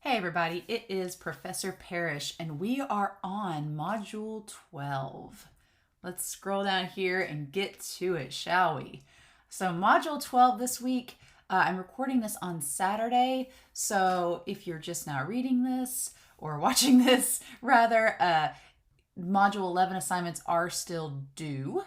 Hey everybody, it is Professor Parish and we are on Module 12. Let's scroll down here and get to it, shall we? So Module 12 this week, I'm recording this on Saturday, so if you're just now reading this, or watching this rather, Module 11 assignments are still due.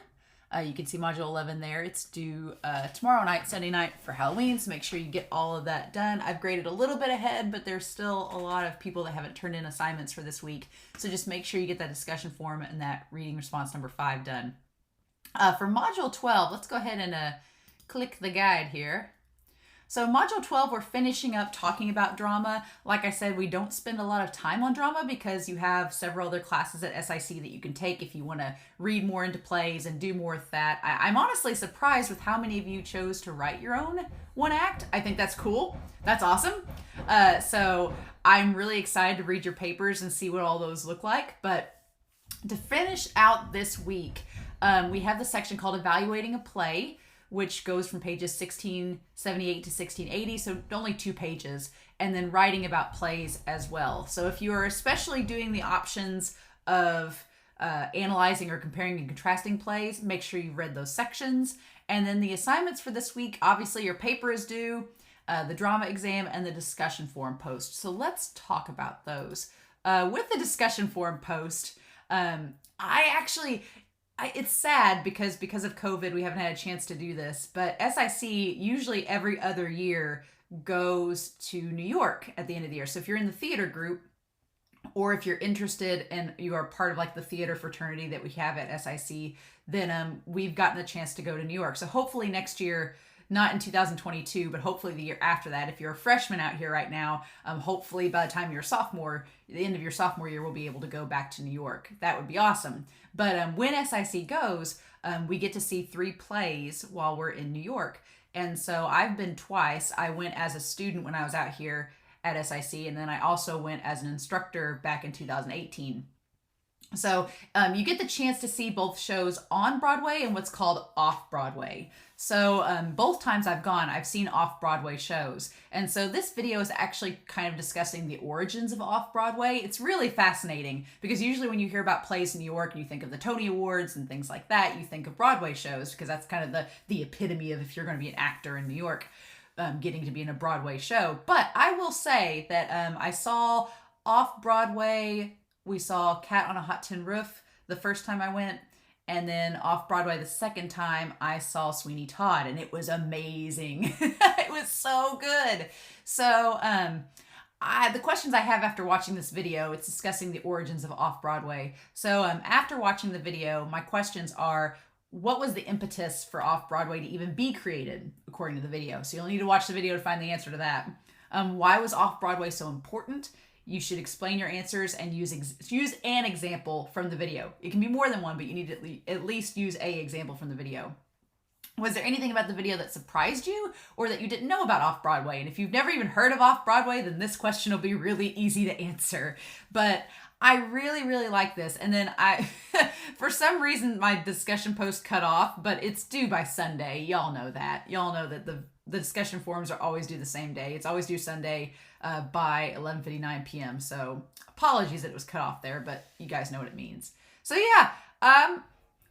You can see Module 11 there. It's due tomorrow night, Sunday night for Halloween, so make sure you get all of that done. I've graded a little bit ahead, but there's still a lot of people that haven't turned in assignments for this week. So just make sure you get that discussion form and that reading response number 5 done. For Module 12, let's go ahead and click the guide here. So Module 12, we're finishing up talking about drama. Like I said, we don't spend a lot of time on drama because you have several other classes at SIC that you can take if you want to read more into plays and do more with that. I'm honestly surprised with how many of you chose to write your own one act. I think that's cool. That's awesome. So I'm really excited to read your papers and see what all those look like. But to finish out this week, we have the section called Evaluating a Play, which goes from pages 1678 to 1680, so only 2 pages, and then writing about plays as well. So if you are especially doing the options of analyzing or comparing and contrasting plays, make sure you've read those sections. And then the assignments for this week, obviously your paper is due, the drama exam, and the discussion forum post. So let's talk about those. With the discussion forum post, it's sad because of COVID, we haven't had a chance to do this, but SIC usually every other year goes to New York at the end of the year. So if you're in the theater group, or if you're interested and you are part of like the theater fraternity that we have at SIC, then we've gotten a chance to go to New York. So hopefully next year, not in 2022, but hopefully the year after that, if you're a freshman out here right now, hopefully by the time you're a sophomore, the end of your sophomore year, we'll be able to go back to New York. That would be awesome. But when SIC goes, we get to see 3 plays while we're in New York. And so I've been twice. I went as a student when I was out here at SIC, and then I also went as an instructor back in 2018. So you get the chance to see both shows on Broadway and what's called off-Broadway. So both times I've gone, I've seen off-Broadway shows. And so this video is actually kind of discussing the origins of off-Broadway. It's really fascinating because usually when you hear about plays in New York and you think of the Tony Awards and things like that, you think of Broadway shows because that's kind of the epitome of if you're going to be an actor in New York, getting to be in a Broadway show. But I will say that I saw off-Broadway. We saw Cat on a Hot Tin Roof the first time I went, and then off-Broadway the second time I saw Sweeney Todd, and it was amazing. It was so good. So the questions I have after watching this video, it's discussing the origins of off-Broadway. So after watching the video, my questions are, what was the impetus for off-Broadway to even be created, according to the video? So you'll need to watch the video to find the answer to that. Why was off-Broadway so important? You should explain your answers and use an example from the video. It can be more than one, but you need to at least use an example from the video. Was there anything about the video that surprised you or that you didn't know about off-Broadway? And if you've never even heard of off-Broadway, then this question will be really easy to answer. But I really, really like this. And then for some reason, my discussion post cut off, but it's due by Sunday. Y'all know that. Y'all know that the discussion forums are always due the same day. It's always due Sunday by 11:59 p.m. So apologies that it was cut off there, but you guys know what it means. So yeah,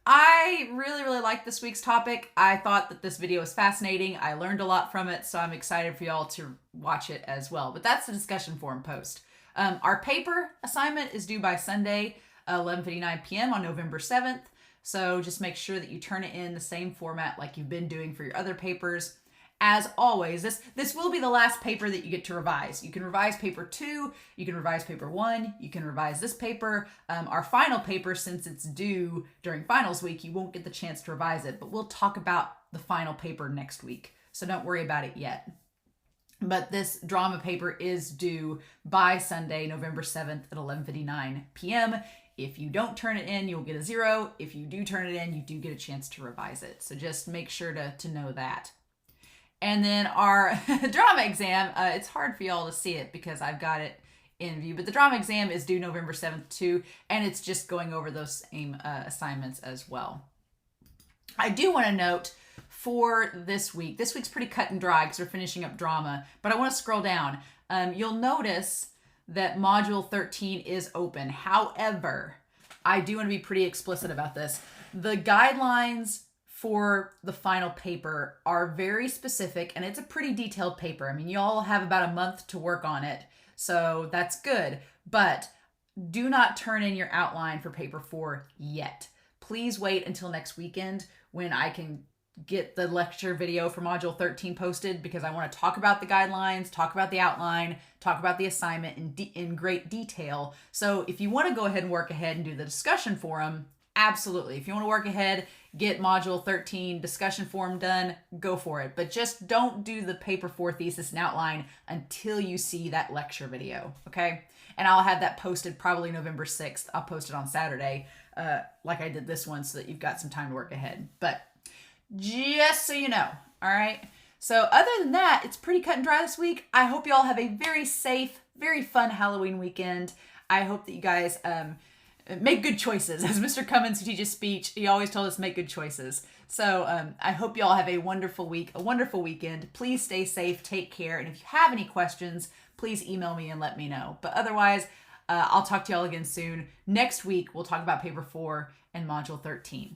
I really, really liked this week's topic. I thought that this video was fascinating. I learned a lot from it, so I'm excited for y'all to watch it as well. But that's the discussion forum post. Our paper assignment is due by Sunday, 11:59 p.m. on November 7th. So just make sure that you turn it in the same format like you've been doing for your other papers. As always, this will be the last paper that you get to revise. You can revise paper 2, you can revise paper 1, you can revise this paper. Our final paper, since it's due during finals week, you won't get the chance to revise it, but we'll talk about the final paper next week. So don't worry about it yet. But this drama paper is due by Sunday, November 7th at 11:59 p.m. If you don't turn it in, you'll get a 0. If you do turn it in, you do get a chance to revise it. So just make sure to know that. And then our drama exam, it's hard for y'all to see it because I've got it in view, but the drama exam is due November 7th too, and it's just going over those same assignments as well. I do want to note for this week's pretty cut and dry because we're finishing up drama, but I want to scroll down. You'll notice that Module 13 is open. However, I do want to be pretty explicit about this. The guidelines for the final paper are very specific, and it's a pretty detailed paper. I mean, you all have about a month to work on it, so that's good. But do not turn in your outline for paper 4 yet. Please wait until next weekend when I can get the lecture video for Module 13 posted, because I want to talk about the guidelines, talk about the outline, talk about the assignment in great detail. So if you want to go ahead and work ahead and do the discussion forum, absolutely. If you want to work ahead, get Module 13 discussion forum done, go for it. But just don't do the paper 4 thesis and outline until you see that lecture video, okay? And I'll have that posted probably November 6th. I'll post it on Saturday, like I did this one, so that you've got some time to work ahead. But just so you know, all right? So other than that, it's pretty cut and dry this week. I hope you all have a very safe, very fun Halloween weekend. I hope that you guys make good choices. As Mr. Cummins, who teaches speech, he always told us make good choices. So I hope you all have a wonderful week, a wonderful weekend. Please stay safe, take care, and if you have any questions, please email me and let me know. But otherwise, I'll talk to y'all again soon. Next week, we'll talk about paper 4 and Module 13.